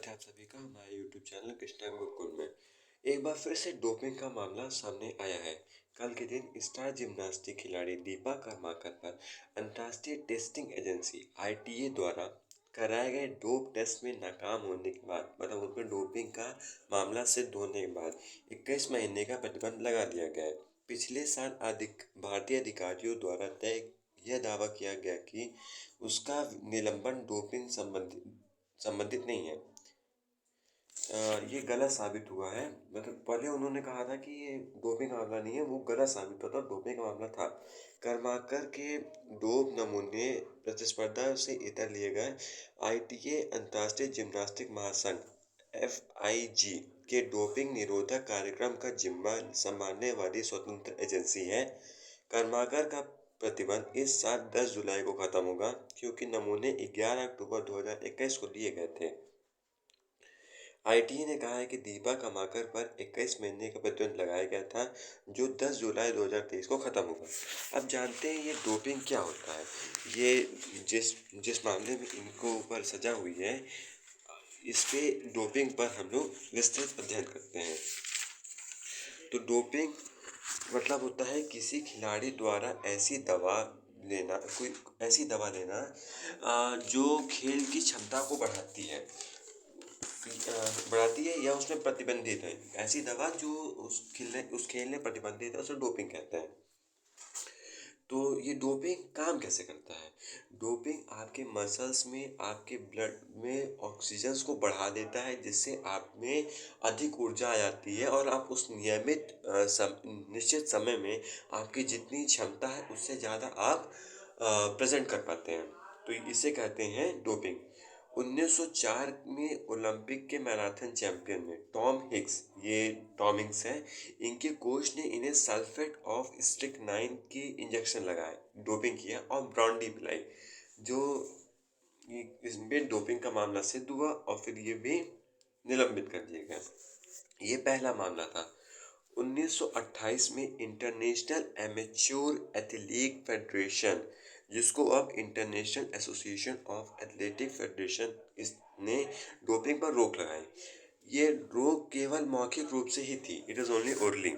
है आप सभी का हमारे YouTube चैनल कृष्णा गुरुकुल में। एक बार फिर से डोपिंग का मामला सामने आया है। कल के दिन स्टार जिम्नास्टिक खिलाड़ी दीपा कर्माकर पर अंतर्राष्ट्रीय टेस्टिंग एजेंसी (ITA) द्वारा कराए गए डोप टेस्ट में नाकाम होने के बाद, मतलब उन पर डोपिंग का मामला सिद्ध होने के बाद 21 महीने का प्रतिबंध लगा दिया गया है। पिछले साल भारतीय अधिकारियों द्वारा यह दावा किया गया कि उसका निलंबन डोपिंग संबंधित नहीं है। ये गलत साबित हुआ है। मतलब पहले उन्होंने कहा था कि ये डोपिंग का मामला नहीं है, वो गलत साबित हुआ था, डोपिंग का मामला था। कर्माकर के डोप नमूने प्रतिस्पर्धा से इतर लिए गए। ITA अंतर्राष्ट्रीय जिम्नास्टिक महासंघ (FIG) के डोपिंग निरोधक कार्यक्रम का जिम्मा संभालने वाली स्वतंत्र एजेंसी है। कर्माकर का प्रतिबंध इस साल 10 जुलाई को खत्म होगा, क्योंकि नमूने 11 अक्टूबर 2021 को लिए गए थे। ITA ने कहा है कि दीपा कर्माकर पर 21 महीने का प्रतिबंध लगाया गया था, जो 10 जुलाई 2023 को खत्म होगा। अब जानते हैं ये डोपिंग क्या होता है। ये जिस जिस मामले में इनको ऊपर सजा हुई है, इस पे डोपिंग पर हम लोग विस्तृत अध्ययन करते हैं। तो डोपिंग मतलब होता है किसी खिलाड़ी द्वारा कोई ऐसी दवा लेना जो खेल की क्षमता को बढ़ाती है या उसमें प्रतिबंधित है। ऐसी दवा जो उस खेल में प्रतिबंधित है, उसे डोपिंग कहते हैं। तो ये डोपिंग काम कैसे करता है? डोपिंग आपके मसल्स में, आपके ब्लड में ऑक्सीजन को बढ़ा देता है, जिससे आप में अधिक ऊर्जा आ जाती है और आप उस निश्चित समय में आपकी जितनी क्षमता है उससे ज़्यादा आप प्रेजेंट कर पाते हैं। तो इसे कहते हैं डोपिंग। 1904 में ओलंपिक के मैराथन चैंपियन में टॉम हिक्स हैं। इनके कोच ने इन्हें सल्फेट ऑफ स्ट्रिक्नाइन के इंजेक्शन लगाए, डोपिंग किया और ब्रांडी पिलाई, जो इसमें डोपिंग का मामला सिद्ध हुआ और फिर ये भी निलंबित कर दिया गया। ये पहला मामला था। 1928 में इंटरनेशनल एमेच्योर एथलेटिक फेडरेशन, जिसको अब international association of athletic federation, इसने डोपिंग पर रोक लगाई। ये रोक केवल मौखिक रूप से ही थी, इट इज ओनली ओरली।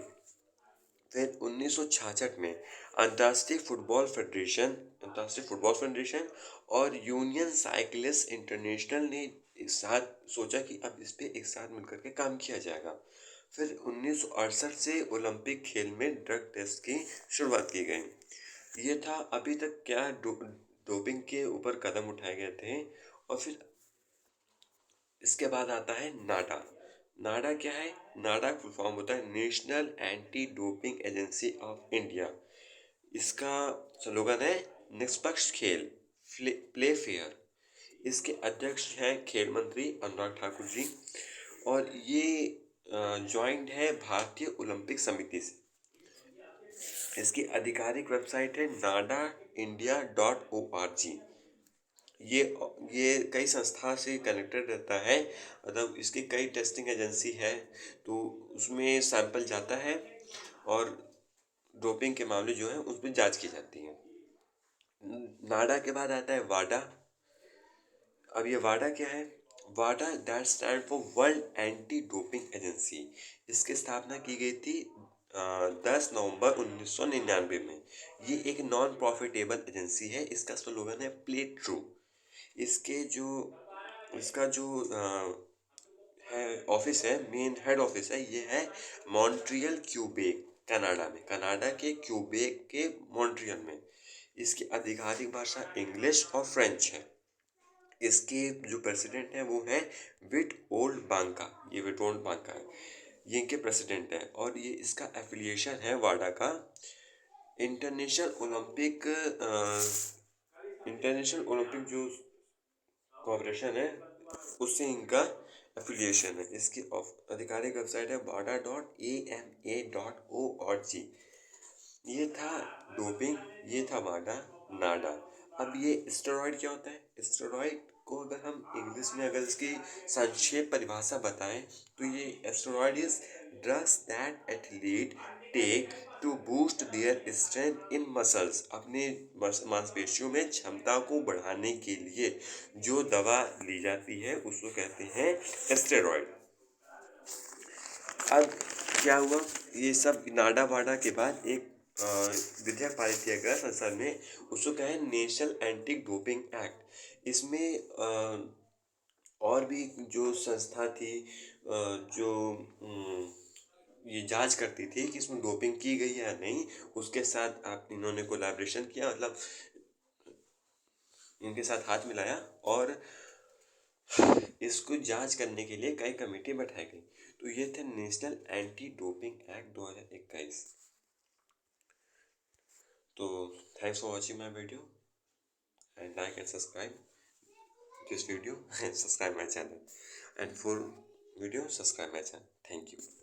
फिर 1966 में अंतर्राष्ट्रीय फुटबॉल फेडरेशन और यूनियन साइक्लिस्ट इंटरनेशनल ने एक साथ सोचा कि अब इस पे एक साथ मिलकर के काम किया जाएगा। फिर 1968 से ओलंपिक खेल में ड्रग टेस्ट की शुरुआत की गई। ये था अभी तक क्या डोपिंग के ऊपर कदम उठाए गए थे। और फिर इसके बाद आता है नाडा। नाडा क्या है? नाडा फुल फॉर्म होता है national anti doping agency of India. इसका स्लोगन है निष्पक्ष खेल, प्ले फेयर। इसके अध्यक्ष हैं खेल मंत्री अनुराग ठाकुर जी, और ये ज्वाइंट है भारतीय ओलंपिक समिति से। इसकी आधिकारिक वेबसाइट है nadaindia.org। ये कई संस्था से कनेक्टेड रहता है, मतलब इसकी कई टेस्टिंग एजेंसी है, तो उसमें सैंपल जाता है और डोपिंग के मामले जो है उस पर जांच की जाती है। नाडा के बाद आता है वाडा। अब ये वाडा क्या है? वाडा that stand for world anti doping agency. इसकी स्थापना की गई थी 10 नवंबर 1999 में। ये एक नॉन प्रॉफिटेबल एजेंसी है। इसका स्लोगन है प्ले ट्रू। इसका जो है ऑफिस है, मेन हेड ऑफिस है, ये है मॉन्ट्रियल, क्यूबेक, कनाडा में। कनाडा के क्यूबेक के मॉन्ट्रियल में। इसकी आधिकारिक भाषा इंग्लिश और फ्रेंच है। इसके जो प्रेसिडेंट है वो है विटओल्ड बांका। ये विटओल्ड बांका है, ये इनके प्रेसिडेंट है। और ये इसका एफिलिएशन है वाडा का इंटरनेशनल ओलंपिक जो कॉर्पोरेशन है, उससे इनका एफिलिएशन है। इसकी आधिकारिक वेबसाइट है wada.ama.org। ये था डोपिंग, ये था वाडा, नाडा। अब ये स्टेरॉइड क्या होता है? स्टेरॉइड को अगर हम इंग्लिश में अगर इसकी संक्षेप परिभाषा बताएं तो ये steroid is drugs that athlete take to boost their strength in muscles, अपने मांसपेशियों में क्षमता को बढ़ाने के लिए जो दवा ली जाती है उसको कहते हैं स्टेरॉइड। अब क्या हुआ, ये सब नाडा वाडा के बाद एक विधेयक पारित किया गया संसद में, उसको कहे नेशनल एंटी डोपिंग एक्ट। इसमें और भी जो संस्था थी जो ये जांच करती थी कि इसमें डोपिंग की गई है या नहीं, उसके साथ आप इन्होंने कोलैबोरेशन किया, मतलब इनके साथ हाथ मिलाया और इसको जांच करने के लिए कई कमेटी बैठाई गई। तो ये थे नेशनल एंटी डोपिंग एक्ट 2021। तो thanks for watching my video and like and subscribe this video, subscribe my channel, and for video subscribe my channel. Thank you.